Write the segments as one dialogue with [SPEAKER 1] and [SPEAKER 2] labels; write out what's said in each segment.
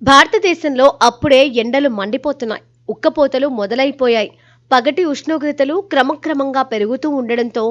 [SPEAKER 1] భారతదేశంలో అప్పుడే ఎండలు మండిపోతున్నాయి. ఉక్కపోతలు మొదలైపోయాయి. పగటి ఉష్ణోగ్రతలు క్రమక్రమంగా పెరుగుతూ ఉండడంతో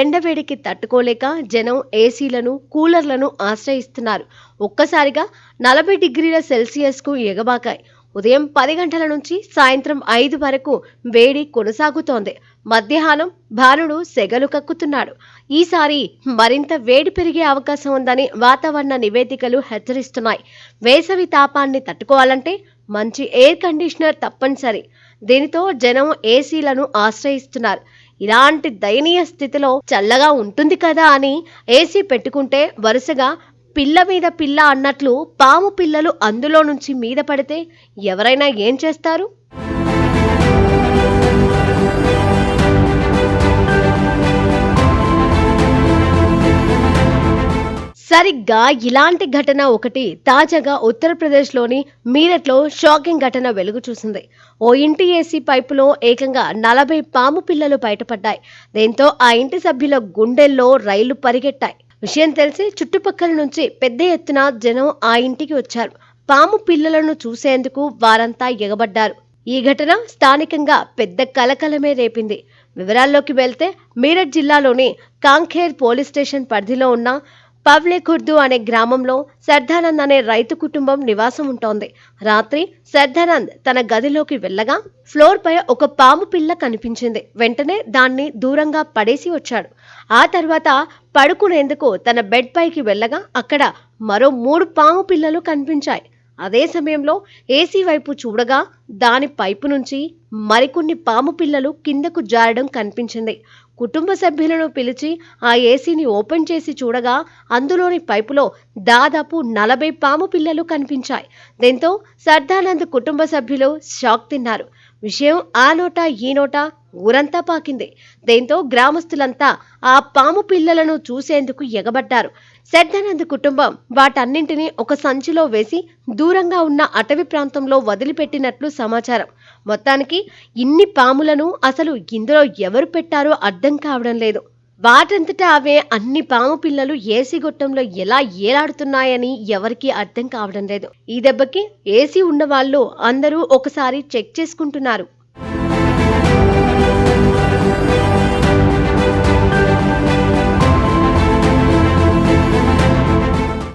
[SPEAKER 1] ఎండవేడికి తట్టుకోలేక జనం ఏసీలను, కూలర్లను ఆశ్రయిస్తున్నారు. ఒక్కసారిగా 40 డిగ్రీల సెల్సియస్కు ఎగబాకాయి. ఉదయం 10 గంటల నుంచి సాయంత్రం 5 వరకు వేడి కొనసాగుతోంది. మధ్యాహ్నం భానుడు సెగలు కక్కుతున్నాడు. ఈసారి మరింత వేడి పెరిగే అవకాశం ఉందని వాతావరణ నివేదికలు హెచ్చరిస్తున్నాయి. వేసవి తాపాన్ని తట్టుకోవాలంటే మంచి ఎయిర్ కండిషనర్ తప్పనిసరి. దీనితో జనం ఏసీలను ఆశ్రయిస్తున్నారు. ఇలాంటి దయనీయ స్థితిలో చల్లగా ఉంటుంది కదా అని ఏసీ పెట్టుకుంటే వరుసగా పిల్ల మీద పిల్ల అన్నట్లు పాము పిల్లలు అందులో నుంచి మీద పడితే ఎవరైనా ఏం చేస్తారు? సరిగ్గా ఇలాంటి ఘటన ఒకటి తాజాగా ఉత్తరప్రదేశ్లోని మీరట్లో షాకింగ్ ఘటన వెలుగు చూసింది. ఓ ఇంటి ఏసీ పైపులో ఏకంగా 40 పాము పిల్లలు బయటపడ్డాయి. దీంతో ఆ ఇంటి సభ్యుల గుండెల్లో రైళ్లు పరిగెట్టాయి. విషయం తెలిసి చుట్టుపక్కల నుంచి పెద్ద ఎత్తున జనం ఆ ఇంటికి వచ్చారు. పాము పిల్లలను చూసేందుకు వారంతా ఎగబడ్డారు. ఈ ఘటన స్థానికంగా పెద్ద కలకలమే రేపింది. వివరాల్లోకి వెళ్తే మీరట్ జిల్లాలోని కాంఖేర్ పోలీస్ స్టేషన్ పరిధిలో ఉన్న పవ్లే ఖుర్దు అనే గ్రామంలో సర్దానంద్ అనే రైతు కుటుంబం నివాసం ఉంటోంది. రాత్రి సర్దానంద్ తన గదిలోకి వెళ్ళగా ఫ్లోర్ పై ఒక పాము పిల్ల కనిపించింది. వెంటనే దాన్ని దూరంగా పడేసి వచ్చాడు. ఆ తర్వాత పడుకునేందుకు తన బెడ్ పైకి వెళ్ళగా అక్కడ మరో 3 పాము పిల్లలు కనిపించాయి. అదే సమయంలో ఏసీ వైపు చూడగా దాని పైపు నుంచి మరికొన్ని పాము పిల్లలు కిందకు జారడం కనిపించింది. కుటుంబ సభ్యులను పిలిచి ఆ ఏసీని ఓపెన్ చేసి చూడగా అందులోని పైపులో దాదాపు 40 పాము పిల్లలు కనిపించాయి. దీంతో సర్దానంద్ కుటుంబ సభ్యులు షాక్ తిన్నారు. విషయం ఆ నోట ఈ నోట ఊరంతా పాకింది. దీంతో గ్రామస్తులంతా ఆ పాము పిల్లలను చూసేందుకు ఎగబడ్డారు. సర్దానంద్ కుటుంబం వాటన్నింటినీ ఒక సంచిలో వేసి దూరంగా ఉన్న అటవీ ప్రాంతంలో వదిలిపెట్టినట్లు సమాచారం. మొత్తానికి ఇన్ని పాములను అసలు ఇందులో ఎవరు పెట్టారో అర్థం కావడం లేదు. వాటంతటా అవే అన్ని పాము పిల్లలు ఏసీ గొట్టంలో ఎలా ఏలాడుతున్నాయని ఎవరికీ అర్థం కావడం లేదు. ఈ దెబ్బకి ఏసీ ఉన్న వాళ్ళు అందరూ ఒకసారి చెక్ చేసుకుంటున్నారు.